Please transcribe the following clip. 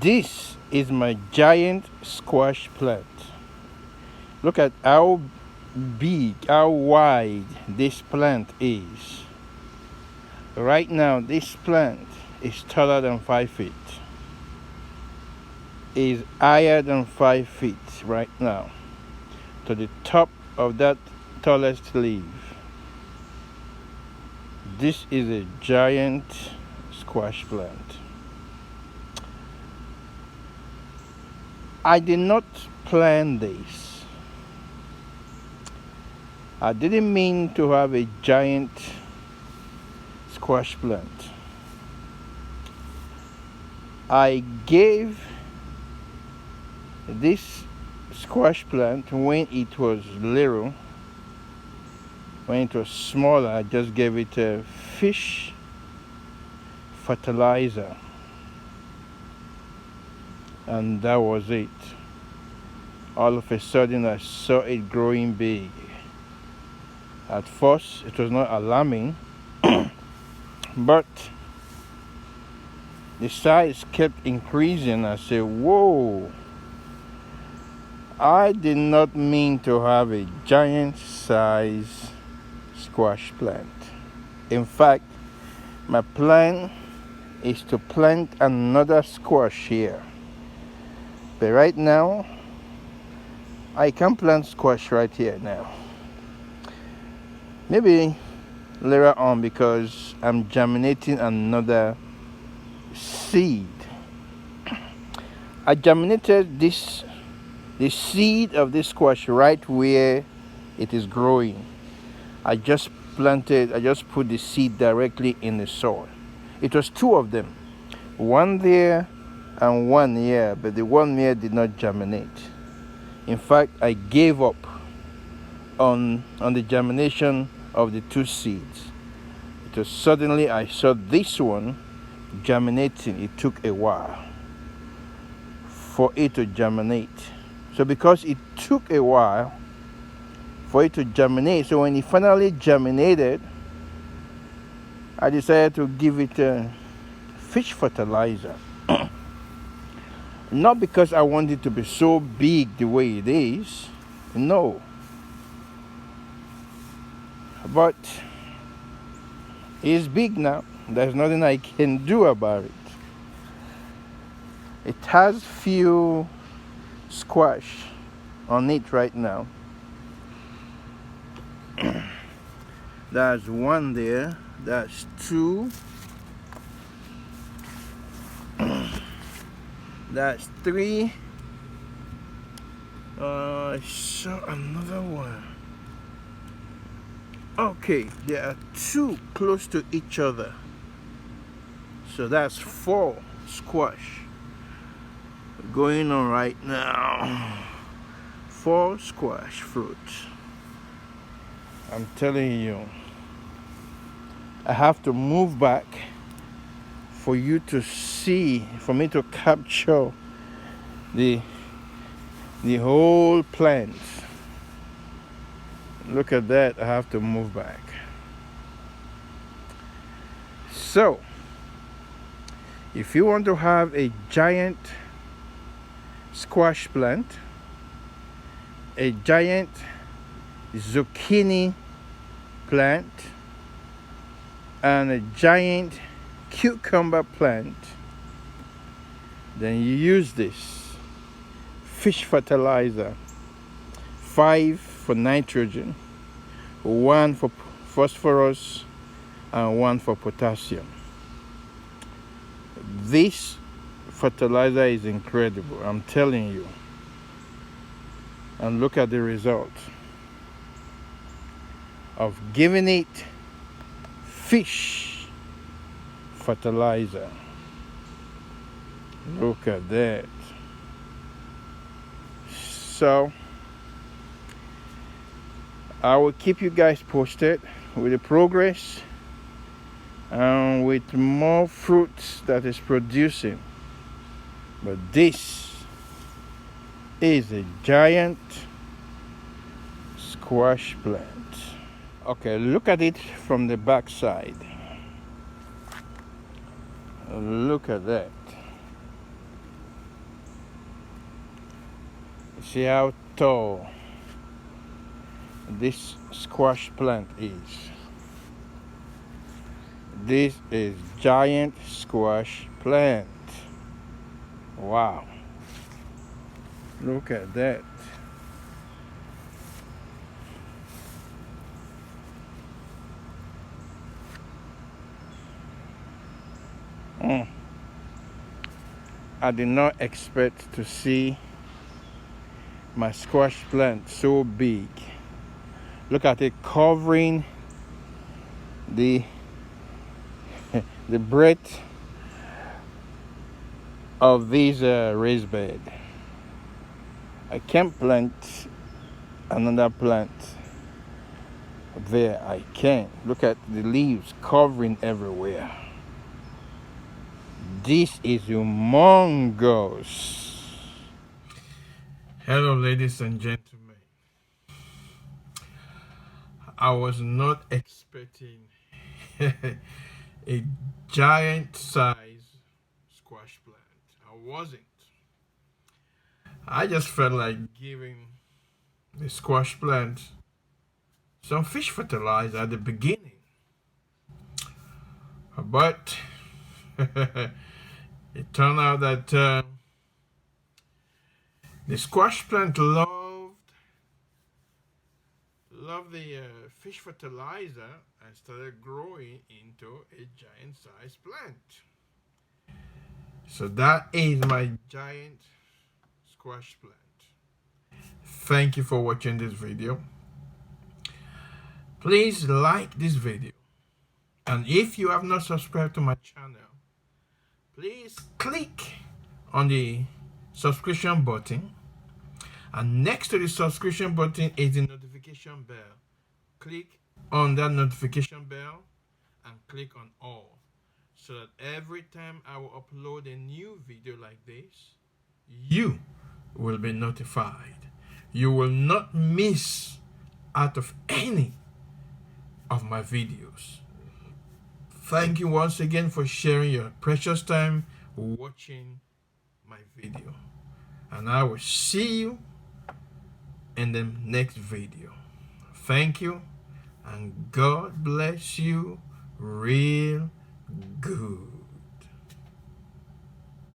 This is my giant squash plant. Look at how big, how wide this plant is. Right now, this plant is taller than 5 feet. Is higher than 5 feet right now to the top of that tallest leaf. This is a giant squash plant. I did not plan this. I didn't mean to have a giant squash plant. I gave this squash plant when it was little, when it was smaller. I just gave it a fish fertilizer, and that was it. All of a sudden I saw it growing big. At first it was not alarming, but the size kept increasing. I said, whoa, I did not mean to have a giant size squash plant. In fact, my plan is to plant another squash here. But right now, I can plant squash right here now. Maybe later on, because I'm germinating another seed. I germinated the seed of this squash right where it is growing. I just put the seed directly in the soil. It was 2 of them, one there and one here, but the one here did not germinate. In fact, I gave up on the germination of the 2 seeds. It was suddenly I saw this one germinating. It took a while for it to germinate. So because it took a while for it to germinate, so when it finally germinated, I decided to give it a fish fertilizer. Not because I want it to be so big the way it is, no. But it's big now. There's nothing I can do about it. It has few squash on it right now. That's 1 there. That's 2. That's 3. I saw another one. Okay, there are 2 close to each other. So that's 4 squash going on right now. 4 squash fruits. I'm telling you, I have to move back for you to see, for me to capture the whole plant. Look at that. I have to move back. So if you want to have a giant squash plant, a giant zucchini plant, and a giant cucumber plant, then you use this fish fertilizer. 5 for nitrogen, 1 for phosphorus, and 1 for potassium. This fertilizer is incredible, I'm telling you. And look at the result of giving it fish fertilizer. Look at that. So I will keep you guys posted with the progress and with more fruits that is producing. But this is a giant squash plant. Okay, look at it from the back side. Look at that. See how tall this squash plant is. This is giant squash plant. Wow. Look at that. I did not expect to see my squash plant so big. Look at it covering the breadth of this raised bed. I can't plant another plant there. I can't. Look at the leaves covering everywhere. This is humongous. Hello, ladies and gentlemen. I was not expecting a giant size squash plant. I wasn't. I just felt like giving the squash plant some fish fertilizer at the beginning. But it turned out that the squash plant loved the fish fertilizer and started growing into a giant sized plant. So that is my giant squash plant. Thank you for watching this video. Please like this video, and if you have not subscribed to my channel, please click on the subscription button, and next to the subscription button is the notification bell. Click on that notification bell and click on all, so that every time I will upload a new video like this, you will be notified. You will not miss out of any of my videos. Thank you once again for sharing your precious time watching my video, and I will see you in the next video. Thank you, and God bless you real good.